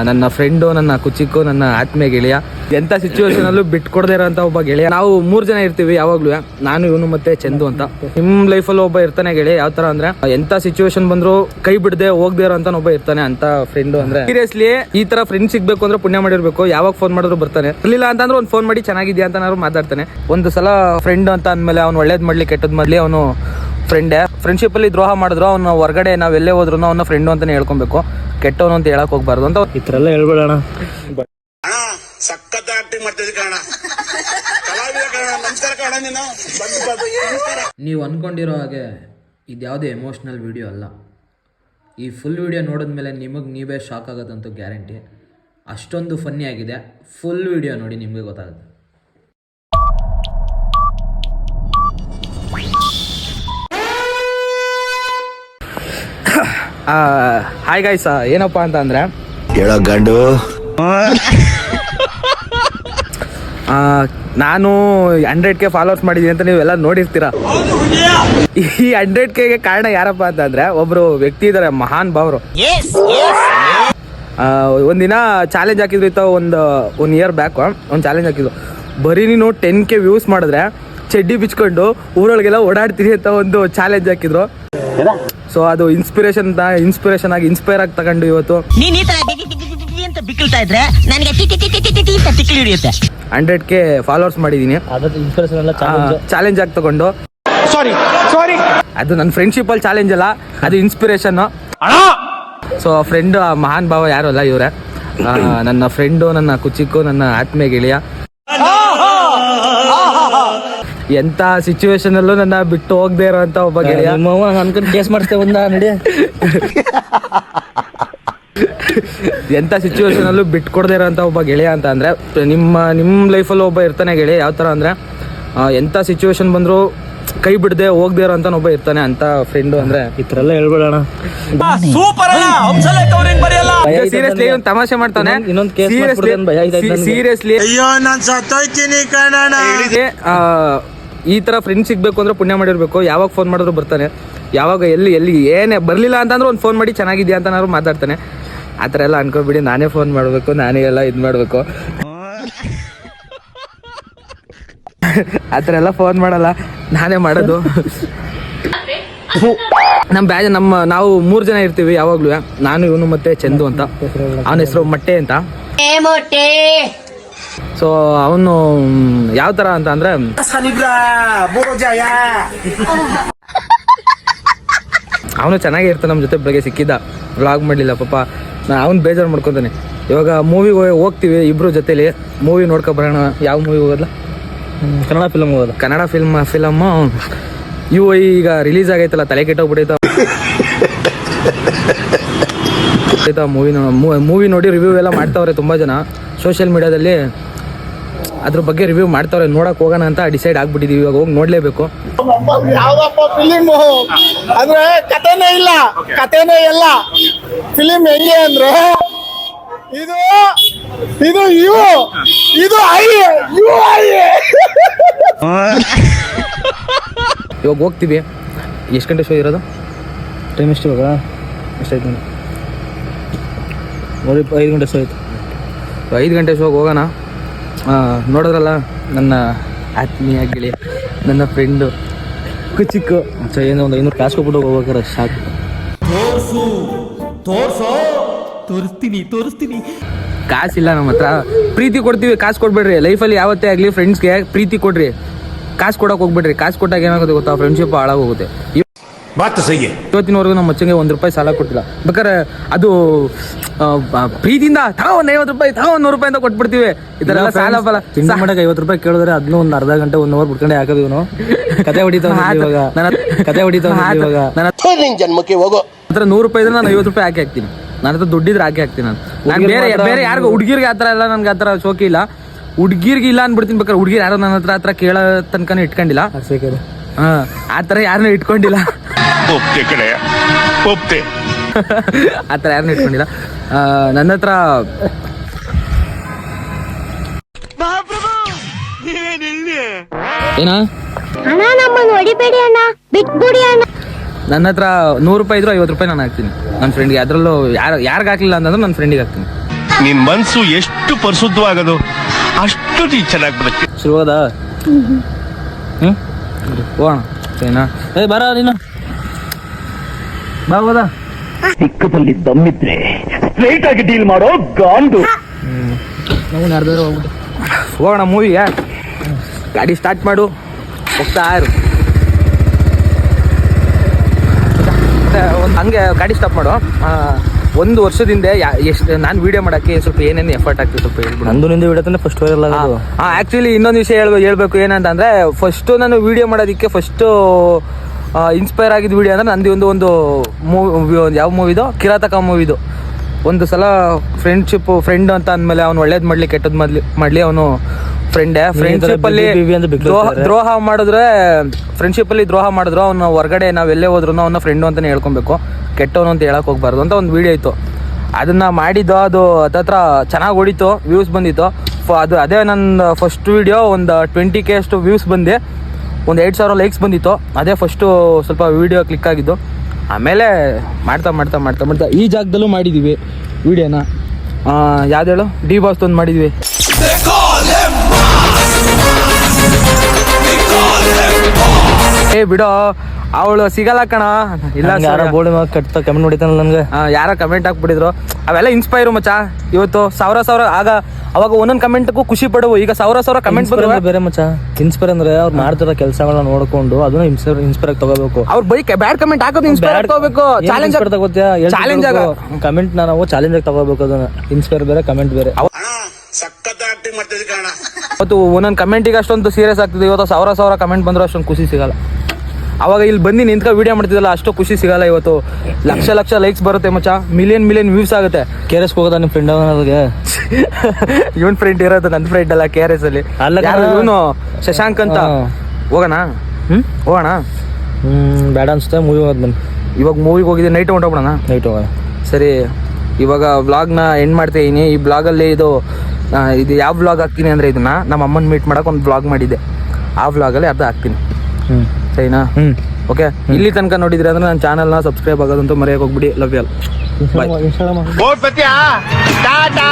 ನನ್ನ ಫ್ರೆಂಡು, ನನ್ನ ಕುಚಿಕ್ಕು, ನನ್ನ ಆತ್ಮೀಯ ಗೆಳೆಯ, ಎಂಥ ಸಿಚುವೇಶನ್ ಅಲ್ಲೂ ಬಿಟ್ಕೊಡದೇ ಇರೋಂಥ ಒಬ್ಬ ಗೆಳೆಯ. ನಾವು 3 ಜನ ಇರ್ತೀವಿ ಯಾವಾಗ್ಲೂ, ನಾನು, ಇವನು ಮತ್ತೆ ಚಂದು ಅಂತ. ನಿಮ್ ಲೈಫಲ್ಲಿ ಒಬ್ಬ ಇರ್ತಾನೆ ಗೆಳೆಯ. ಯಾವ ತರ ಅಂದ್ರೆ ಎಂತ ಸಿಚುವೇಶನ್ ಬಂದ್ರು ಕೈ ಬಿಡದೆ ಹೋಗದೆ ಇರೋಂತ ಒಬ್ಬ ಇರ್ತಾನೆ ಅಂತ ಫ್ರೆಂಡು. ಅಂದ್ರೆ ಸೀರಿಯಸ್ಲಿ ಈ ತರ ಫ್ರೆಂಡ್ ಸಿಗ್ಬೇಕು ಅಂದ್ರೆ ಪುಣ್ಯ ಮಾಡಿರ್ಬೇಕು. ಯಾವಾಗ ಫೋನ್ ಮಾಡಿದ್ರು ಬರ್ತಾನೆ, ಇರ್ಲಿಲ್ಲ ಅಂತಂದ್ರೆ ಒಂದು ಫೋನ್ ಮಾಡಿ ಚೆನ್ನಾಗಿದ್ಯಾ ಅಂತ ಮಾತಾಡ್ತಾನೆ. ಒಂದು ಸಲ ಫ್ರೆಂಡ್ ಅಂತ ಅಂದ್ಮೇಲೆ ಅವ್ನು ಒಳ್ಳೇದ್ ಮಾಡ್ಲಿ ಕೆಟ್ಟದ್ ಮಾಡ್ಲಿ ಅವನು ಫ್ರೆಂಡೇ. ಫ್ರೆಂಡ್ಶಿಪ್ ಅಲ್ಲಿ ದ್ರೋಹ ಮಾಡಿದ್ರು ಅವ್ನು ಹೊರಗಡೆ ನಾವ್ ಎಲ್ಲೇ ಹೋದ್ರು ಅವನ ಫ್ರೆಂಡು ಅಂತಾನೆ ಹೇಳ್ಕೊಬೇಕು, ಕೆಟ್ಟವನು ಅಂತ ಹೇಳಕ್ ಹೋಗ್ಬಾರ್ದು ಅಂತ. ಈ ತರ ಎಲ್ಲ ಹೇಳ್ಬೇಡಣ. ಸಖತ್ ಆಕ್ಟಿಂಗ್ ಮಾಡ್ತಿದ್ದೆ ಕಣ, ಕಲಾವಿದ ಕಣ. ನಮಸ್ಕಾರ ಕಣ. ನೀವು ಅಂದ್ಕೊಂಡಿರೋ ಹಾಗೆ ಇದ್ಯಾವುದೇ ಎಮೋಷ್ನಲ್ ವಿಡಿಯೋ ಅಲ್ಲ. ಈ ಫುಲ್ ವಿಡಿಯೋ ನೋಡಿದ್ಮೇಲೆ ನಿಮಗೆ ನೀವೇ ಶಾಕ್ ಆಗೋದಂತೂ ಗ್ಯಾರಂಟಿ. ಅಷ್ಟೊಂದು ಫನ್ನಿ ಆಗಿದೆ. ಫುಲ್ ವಿಡಿಯೋ ನೋಡಿ, ನಿಮಗೆ ಗೊತ್ತಾಗುತ್ತೆ. ಹಾಯ್ ಗೈಸ್, ಏನಪ್ಪಾ ಅಂತ ಅಂದ್ರೆ ಗಂಡು ನಾನು 100K ಫಾಲೋವರ್ಸ್ ಮಾಡಿದೀನಿ ಅಂತ ನೀವೆಲ್ಲ ನೋಡಿರ್ತೀರಾ. ಈ 100K ಕಾರಣ ಯಾರಪ್ಪ ಅಂತಂದ್ರೆ ಒಬ್ರು ವ್ಯಕ್ತಿ ಇದಾರೆ, ಮಹಾನ್ ಭಾವರು. ಒಂದಿನ ಚಾಲೆಂಜ್ ಹಾಕಿದ್ರು ಇತ್ತು, ಒನ್ ಇಯರ್ ಬ್ಯಾಕ್ ಒಂದು ಚಾಲೆಂಜ್ ಹಾಕಿದ್ರು. ಬರೀ ನೀನು 10K ವ್ಯೂಸ್ ಮಾಡಿದ್ರೆ ಚಡ್ಡಿ ಬಿಚ್ಕೊಂಡು ಊರೊಳಗೆಲ್ಲ ಓಡಾಡ್ತೀರಿ ಅಂತ ಒಂದು ಚಾಲೆಂಜ್ ಹಾಕಿದ್ರು. ಸೊ ಅದು ಇನ್ಸ್ಪಿರೇಷನ್ ಆಗಿ ಇನ್ಸ್ಪೈರ್ ಆಗಿ ತಗೊಂಡು ಇವತ್ತು ಬಿಕ್ಕಳ್ತಾ ಇದ್ರೆ ನನಗೆ 100K ಫಾಲೋವರ್ಸ್ ಮಾಡಿದೀನಿ. ಚಾಲೆಂಜ್ ಆಗಿ ತಗೊಂಡು ಅದು ನನ್ನ ಫ್ರೆಂಡ್ಶಿಪ್ ಅಲ್ಲಿ ಚಾಲೆಂಜ್ ಅಲ್ಲ, ಅದು ಇನ್ಸ್ಪಿರೇಷನ್. ಸೊ ಫ್ರೆಂಡ್ ಮಹಾನ್ ಭಾವ ಯಾರು ಅಲ್ಲ, ಇವರೇ ನನ್ನ ಫ್ರೆಂಡು, ನನ್ನ ಕುಚಿಕ್ಕು, ನನ್ನ ಆತ್ಮೀಯ ಗೆಳೆಯ. ಎಂತ ಸಿಚುವೇಶನ್ ಅಲ್ಲೂ ನನ್ನ ಬಿಟ್ಟು ಹೋಗದೆ ಇರೋಂತ ಒಬ್ಬ ಗೆಳೆಯ. ಅನ್ಕೊಂಡು ಕೇಸ್ ಮಾಡಿಸ್ತೇವೆ ಒಂದ ನಡಿ. ಎಂತ ಸಿಚುವೇಶನ್ ಅಲ್ಲೂ ಬಿಟ್ಕೊಡದೇ ಇರೋಂತ ಒಬ್ಬ ಗೆಳೆಯ ಅಂತ ಅಂದ್ರೆ ನಿಮ್ ಲೈಫಲ್ಲಿ ಒಬ್ಬ ಇರ್ತಾನೆ ಗೆಳೆಯ. ಯಾವ ತರ ಅಂದ್ರೆ ಎಂತ ಸಿಚುವೇಶನ್ ಬಂದ್ರು ಕೈ ಬಿಡದೆ ಹೋಗದೆ ಇರೋಂತ ಒಬ್ಬ ಇರ್ತಾನೆ ಅಂತ ಫ್ರೆಂಡು. ಅಂದ್ರೆ ಈ ತರ ಎಲ್ಲ ಹೇಳ್ಬೇಡಣ. ಸೀರಿಯಸ್ಲಿ ಒಂದು ತಮಾಷೆ ಮಾಡ್ತಾನೆ. ಇನ್ನೊಂದು ಕೇಸ್ ಸೀರಿಯಸ್ಲಿ ಅಯ್ಯೋ ನಾನ್ ಸತ್ತೋಯ್ತೀನಿ ಕಣ. ಈ ತರ ಫ್ರೆಂಡ್ ಸಿಗ್ಬೇಕು ಅಂದ್ರೆ ಪುಣ್ಯ ಮಾಡಿರ್ಬೇಕು. ಯಾವಾಗ ಫೋನ್ ಮಾಡಿದ್ರು ಬರ್ತಾನೆ, ಯಾವಾಗ ಎಲ್ಲಿ ಏನೇ ಬರ್ಲಿಲ್ಲ ಅಂತಂದ್ರೆ ಒಂದು ಫೋನ್ ಮಾಡಿ ಚೆನ್ನಾಗಿದ್ಯಾ ಅಂತ ಮಾತಾಡ್ತಾನೆ. ಆ ಥರ ಎಲ್ಲ ಅನ್ಕೋಬಿಡಿ, ನಾನೇ ಫೋನ್ ಮಾಡಬೇಕು, ನಾನೇ ಎಲ್ಲ ಇದು ಮಾಡಬೇಕು. ಆ ಥರ ಎಲ್ಲ ಫೋನ್ ಮಾಡಲ್ಲ, ನಾನೇ ಮಾಡೋದು. ನಾವು 3 ಜನ ಇರ್ತೀವಿ ಯಾವಾಗ್ಲೂ, ನಾನು, ಇವನು ಮತ್ತೆ ಚಂದು ಅಂತ. ಅವನ ಹೆಸರು ಮೊಟ್ಟೆ ಅಂತ. ಸೊ ಅವನು ಯಾವ ತರ ಅಂತ ಅಂದ್ರೆ ಅವನು ಚೆನ್ನಾಗೇ ಇರ್ತಾನೆ. ನಮ್ಮ ಜೊತೆ ಬೆಳಗ್ಗೆ ಸಿಕ್ಕಿದ್ದ, ವ್ಲಾಗ್ ಮಾಡಲಿಲ್ಲ ಪಾಪ. ಅವ್ನು ಬೇಜಾರು ಮಾಡ್ಕೊತಾನೆ. ಇವಾಗ ಮೂವಿಗೆ ಹೋಗ್ತೀವಿ ಇಬ್ರು ಜೊತೆಲಿ, ಮೂವಿ ನೋಡ್ಕೊ ಬರೋಣ. ಯಾವ ಮೂವಿ ಹೋಗೋದಲ್ಲ? ಕನ್ನಡ ಫಿಲಮ್ ಹೋಗೋದು. ಕನ್ನಡ ಫಿಲಮ್ ಈಗ ರಿಲೀಸ್ ಆಗೈತಲ್ಲ, ತಲೆ ಕೆಟ್ಟೋಗ್ಬಿಟ್ಟೈತ. ಮೂವಿ ನೋಡಿ ರಿವ್ಯೂ ಎಲ್ಲ ಮಾಡ್ತಾವ್ರೆ ತುಂಬಾ ಜನ ಸೋಷಿಯಲ್ ಮೀಡಿಯಾದಲ್ಲಿ. ಅದ್ರ ಬಗ್ಗೆ ರಿವ್ಯೂ ಮಾಡ್ತಾವ್ರೆ, ನೋಡಕ್ ಹೋಗೋಣ ಅಂತ ಡಿಸೈಡ್ ಆಗ್ಬಿಟ್ಟಿದೀವಿ. ಇವಾಗ ಹೋಗಿ ನೋಡ್ಲೇಬೇಕು. ಯಾವ್ದಪ್ಪ ಫಿಲಿಮ್ ಅಂದ್ರೆ ಕಥೆನೇ ಇಲ್ಲ, ಕಥೆನೇ ಇಲ್ಲ. ಫಿಲಿಮ್ ಹೆಂಗೆ ಅಂದ್ರೆ ಇದು ಇವಾಗ ಹೋಗ್ತೀವಿ. ಎಷ್ಟು ಗಂಟೆ ಶೋ ಇರೋದು? ಟೈಮ್ ಎಷ್ಟು ಇವಾಗ? ಎಷ್ಟಾಯ್ತು? 5 ಗಂಟೆ ಶೋ ಆಯ್ತು. 5 ಗಂಟೆ ಶೋಗೆ ಹೋಗೋಣ. ನೋಡಿದ್ರಲ್ಲ ನನ್ನ ಆತ್ಮೀಯ ಗೆಳೆಯ, ನನ್ನ ಫ್ರೆಂಡು ಕುಚಿಕ್ಕು. ಏನೋ ಒಂದು 500 ಕಾಸು ಕೊಟ್ಬಿಟ್ಟು ಹೋಗ್ಬೇಕಾರೆ ಸಾಕು. ತೋರಿಸ್ತೀನಿ. ಕಾಸಿಲ್ಲ ನಮ್ಮ ಹತ್ರ. ಪ್ರೀತಿ ಕೊಡ್ತೀವಿ, ಕಾಸು ಕೊಡ್ಬೇಡ್ರಿ. ಲೈಫಲ್ಲಿ ಯಾವತ್ತೇ ಆಗಲಿ ಫ್ರೆಂಡ್ಸ್ಗೆ ಪ್ರೀತಿ ಕೊಡ್ರಿ, ಕಾಸು ಕೊಡೋಕೆ ಹೋಗ್ಬೇಡ್ರಿ. ಕಾಸು ಕೊಟ್ಟಾಗ ಏನಾಗುತ್ತೆ ಗೊತ್ತಾ, ಫ್ರೆಂಡ್ಶಿಪ್ ಹಾಳಾಗೋಗುತ್ತೆ. ಇವತ್ತಿನವರೆಗೂ ನಮ್ಮ ಮಚ್ಚಂಗೆ ₹1 ಸಾಲ ಕೊಟ್ಟಿಲ್ಲ. ಬೇಕಾದ್ರೆ ಅದು ಪ್ರೀತಿಯಿಂದ ಒಂದು ₹50 ಒಂದು ₹100 ಅಂತ ಕೊಟ್ಬಿಡ್ತೀವಿ. ಈ ತರ ಎಲ್ಲ ಸಾಲ ಫಲ ತಿಂಡಿ ಮಾಡಕ್ಕೆ ₹50 ಕೇಳಿದ್ರೆ ಅದನ್ನು ಒಂದು ಅರ್ಧ ಗಂಟೆ 1 ಅವರ್ ಬಿಟ್ಕೊಂಡೆ ಹಾಕೋದು. ಇವನು ಕತೆ ಹೊಡಿತಾವ ನನ್ನ ಜನ್ಮಕ್ಕೆ ಹೋಗೋ ಹತ್ರ ₹100 ಇದ್ರೆ ನಾನು ₹50 ಹಾಕ್ತೀನಿ. ನನ್ನ ಹತ್ರ ದುಡ್ಡಿದ್ರೆ ಹಾಕ್ತೀನಿ. ನಾನು ಬೇರೆ ಯಾರಿಗೂ ಹುಡುಗಿರ್ಗೆ ಆ ಥರ ಎಲ್ಲ ನನ್ಗೆ ಆ ಥರ ಶೋಕಿ ಇಲ್ಲ. ಹುಡುಗಿರ್ಗೆ ಇಲ್ಲ ಅನ್ಬಿಡ್ತೀನಿ. ಬೇಕಾದ್ರೆ ಹುಡುಗಿರು ಯಾರೋ ನನ್ನ ಹತ್ರ ಕೇಳೋ ತನಕನೂ ಇಟ್ಕೊಂಡಿಲ್ಲ. ಆ ಥರ ಯಾರನ್ನೂ ಇಟ್ಕೊಂಡಿಲ್ಲ. ಆ ಥರ ಯಾರನ್ನೂ ಇಟ್ಕೊಂಡಿಲ್ಲ. ನನ್ನ ಹತ್ರ ಏನ ನನ್ನ ಹತ್ರ ₹100 ಇದ್ರು ₹50 ನಾನು ಹಾಕ್ತೀನಿ ನನ್ನ ಫ್ರೆಂಡ್ಗೆ. ಅದರಲ್ಲೂ ಯಾರಿಗೆ ಹಾಕ್ಲಿಲ್ಲ ಅಂತಂದ್ರೆ ನನ್ನ ಫ್ರೆಂಡಿಗೆ ಹಾಕ್ತೀನಿ. ನಿನ್ ಮನ್ಸು ಎಷ್ಟು ಪರಿಶುದ್ಧವಾಗದು ಅಷ್ಟು ನೀ ಚೆನ್ನಾಗಿ ಬರುತ್ತೆ. ಶುರುವಾದ ಹೋಗೋಣ ಸರಿನಾ? ಬರ ನೀನು ಬಾ ಹೋದ ಸಿಕ್ಕದಲ್ಲಿ ದಮ್ಮಿದ್ರೆ ಸ್ಟ್ರೈಟ್ ಆಗಿ ಡೀಲ್ ಮಾಡೋ ಗಾಂಡು. ನಾವು ನಡೆದ್ರೆ ಹೋಗ್ಬಿಟ್ಟು ಹೋಗೋಣ ಮೂವಿಗೆ. ಗಾಡಿ ಸ್ಟಾರ್ಟ್ ಮಾಡು, ಹೋಗ್ತಾ ಇರು. ಒಂದು ಹಂಗೆ ಗಾಡಿ ಸ್ಟಾಪ್ ಮಾಡು. ಒಂದು ವರ್ಷದಿಂದ ಎಷ್ಟು ನಾನು ವಿಡಿಯೋ ಮಾಡೋಕ್ಕೆ ಸ್ವಲ್ಪ ಏನೇನು ಎಫರ್ಟ್ ಆಗ್ತದೆ ಸ್ವಲ್ಪ ಹೇಳ್ಬಿಡು. ನಂದು ನಿಂದು ವಿಡಿಯೋ ಫಸ್ಟ್ ವೈರಲ್ ಆಗೋದು. ಆ್ಯಕ್ಚುಲಿ ಇನ್ನೊಂದು ವಿಷಯ ಹೇಳ್ಬೇಕು ಏನಂತಂದರೆ, ಫಸ್ಟು ನಾನು ವಿಡಿಯೋ ಮಾಡೋದಕ್ಕೆ ಫಸ್ಟು ಇನ್ಸ್ಪೈರ್ ಆಗಿದ್ದ ವಿಡಿಯೋ ಅಂದರೆ ನಂದು ಒಂದು ಮೂವಿ, ಯಾವ ಮೂವಿದು, ಕಿರಾತಕ ಮೂವಿದು. ಒಂದು ಸಲ ಫ್ರೆಂಡ್ ಅಂತ ಅಂದಮೇಲೆ ಅವ್ನು ಒಳ್ಳೇದು ಮಾಡಲಿ ಕೆಟ್ಟದ್ದು ಮಾಡಲಿ ಅವನು ಫ್ರೆಂಡೇ. ಫ್ರೆಂಡ್ಶಿಪ್ಪಲ್ಲಿ ದ್ರೋಹ ಮಾಡಿದ್ರೆ, ಫ್ರೆಂಡ್ಶಿಪ್ಪಲ್ಲಿ ದ್ರೋಹ ಮಾಡಿದ್ರು ಅವನು ಹೊರಗಡೆ ನಾವು ಎಲ್ಲೇ ಹೋದ್ರು ಅವನ ಫ್ರೆಂಡು ಅಂತಲೇ ಹೇಳ್ಕೊಬೇಕು, ಕೆಟ್ಟವನು ಅಂತ ಹೇಳಕ್ಕೆ ಹೋಗ್ಬಾರ್ದು ಅಂತ ಒಂದು ವೀಡಿಯೋ ಇತ್ತು. ಅದನ್ನು ಮಾಡಿದ್ದು, ಅದು ಹತ್ತತ್ರ ಚೆನ್ನಾಗಿ ಹೊಡಿತು, ವ್ಯೂಸ್ ಬಂದಿತ್ತು. ಅದೇ ನನ್ನ ಫಸ್ಟ್ ವೀಡಿಯೋ ಒಂದು 20K ಅಷ್ಟು ವ್ಯೂಸ್ ಬಂದು ಒಂದು 8,000 ಲೈಕ್ಸ್ ಬಂದಿತ್ತು. ಅದೇ ಫಸ್ಟು ಸ್ವಲ್ಪ ವೀಡಿಯೋ ಕ್ಲಿಕ್ ಆಗಿದ್ದು. ಆಮೇಲೆ ಮಾಡ್ತಾ ಈ ಜಾಗದಲ್ಲೂ ಮಾಡಿದ್ದೀವಿ ವೀಡಿಯೋನ. ಯಾವ್ದು ಹೇಳು, ಡಿ ಬಾಸ್ ಒಂದು ಮಾಡಿದ್ವಿ. ಬಿಡೋ, ಅವಳು ಸಿಗಲ್ಲ ಕಣ. ಇಲ್ಲ ಯಾರ ಬೋರ್ಡ್ ಕಟ್ಟ ಕಮೆಂಟ್ ಹೊಡಿತಾನಲ್ಲ ನನ್ಗೆ. ಯಾರ ಕಮೆಂಟ್ ಹಾಕ್ಬಿಟ್ಟಿದ್ರು, ಅವೆಲ್ಲ ಇನ್ಸ್ಪೈರು ಮಚ್ಚ. ಇವತ್ತು ಸಾವಿರ ಅವಾಗ ಒಂದೊಂದು ಕಮೆಂಟ್ಗೂ ಖುಷಿ ಪಡುವು. ಈಗ ಸಾವಿರ ಕಮೆಂಟ್ ಬಂದ್ರೆ ಬೇರೆ ಮಚ್ಚ. ಇನ್ಸ್ಪೈರ್ ಅಂದ್ರೆ ಅವ್ರು ಮಾಡ್ತಿರೋ ಕೆಲಸಗಳನ್ನ ನೋಡ್ಕೊಂಡು ಅದನ್ನ ಇನ್ಸ್ಪೈರ್ ಆಗಿ ತಗೋಬೇಕು. ಅವ್ರ ಬೈ ಬ್ಯಾಡ್ ಕಮೆಂಟ್ ಹಾಕೋದು ಇನ್ಸ್ಪೈರ್ ತಗೋಬೇಕು. ಚಾಲೆಂಜ್ ತಗೋತ್ಯಾ? ಚಾಲೆಂಜ್ ಕಮೆಂಟ್ ನಾವು ಚಾಲೆಂಜ್ ಆಗಿ ತಗೋಬೇಕು. ಅದನ್ನ ಇನ್ಸ್ಪೈರ್ ಬೇರೆ, ಕಮೆಂಟ್ ಬೇರೆ. ಸಖತ್ ಆಕ್ಟಿಂಗ್ ಮಾಡ್ತಿದ್ದೆ ಕಾರಣ. ಇವತ್ತು ಒಂದೊಂದು ಕಮೆಂಟಿಗೆ ಅಷ್ಟೊಂದು ಸೀರಿಯಸ್ ಆಗ್ತದೆ. ಇವತ್ತು ಸಾವಿರ ಕಮೆಂಟ್ ಬಂದರೂ ಅಷ್ಟೊಂದು ಖುಷಿ ಸಿಗಲ್ಲ. ಅವಾಗ ಇಲ್ಲಿ ಬಂದು ನಿಂತ್ಕೊ ವಿಡಿಯೋ ಮಾಡ್ತಿದ್ದಲ್ಲ, ಅಷ್ಟು ಖುಷಿ ಸಿಗಲ್ಲ. ಇವತ್ತು ಲಕ್ಷ ಲೈಕ್ಸ್ ಬರುತ್ತೆ ಮಚ್ಚ, ಮಿಲಿಯನ್ ವ್ಯೂಸ್ ಆಗುತ್ತೆ. KRS ಹೋಗೋದ ನಿಮ್ಮ ಫ್ರೆಂಡ್ ಅವನಿಗೆ? ಇವನ್ ಫ್ರೆಂಡ್ ಇರೋದು ನನ್ನ ಫ್ರೆಂಡ್ ಅಲ್ಲ, KRS ಅಲ್ಲಿ ಇವನು ಶಶಾಂಕ್ ಅಂತ. ಹೋಗೋಣ ಬೇಡ ಅನ್ಸುತ್ತೆ. ಮೂವಿ ಹೋಗೋದು ಬನ್ನಿ. ಇವಾಗ ಮೂವಿಗೆ ಹೋಗಿದ್ದೆ, ನೈಟ್ ಹೊಂಟೋಗ್ಬಿಡೋಣ. ನೈಟ್ ಹೋಗೋಣ. ಸರಿ, ಇವಾಗ ವ್ಲಾಗ್ನ ಎಂಡ್ ಮಾಡ್ತಾಯಿದ್ದೀನಿ. ಈ ಬ್ಲಾಗಲ್ಲಿ ಇದು ಯಾವ ವ್ಲಾಗ್ ಹಾಕ್ತೀನಿ ಅಂದರೆ, ಇದನ್ನ ನಮ್ಮ ಅಮ್ಮನ ಮೀಟ್ ಮಾಡೋಕೆ ಒಂದು ವ್ಲಾಗ್ ಮಾಡಿದ್ದೆ. ಆ ವ್ಲಾಗಲ್ಲಿ ಅದು ಹಾಕ್ತೀನಿ. ಸರಿನಾ? ಓಕೆ, ಇಲ್ಲಿ ತನಕ ನೋಡಿದ್ರೆ ಅಂದ್ರೆ ನನ್ನ ಚಾನಲ್ನ ಸಬ್ಸ್ಕ್ರೈಬ್ ಆಗೋದಂತೂ ಮರೆಯೋಕೆ ಹೋಗ್ಬಿಡಿ. Love you all. ಬಾಯ್. ಹೋಗ್ ಬತ್ತೀಯಾ? ಟಾಟಾ.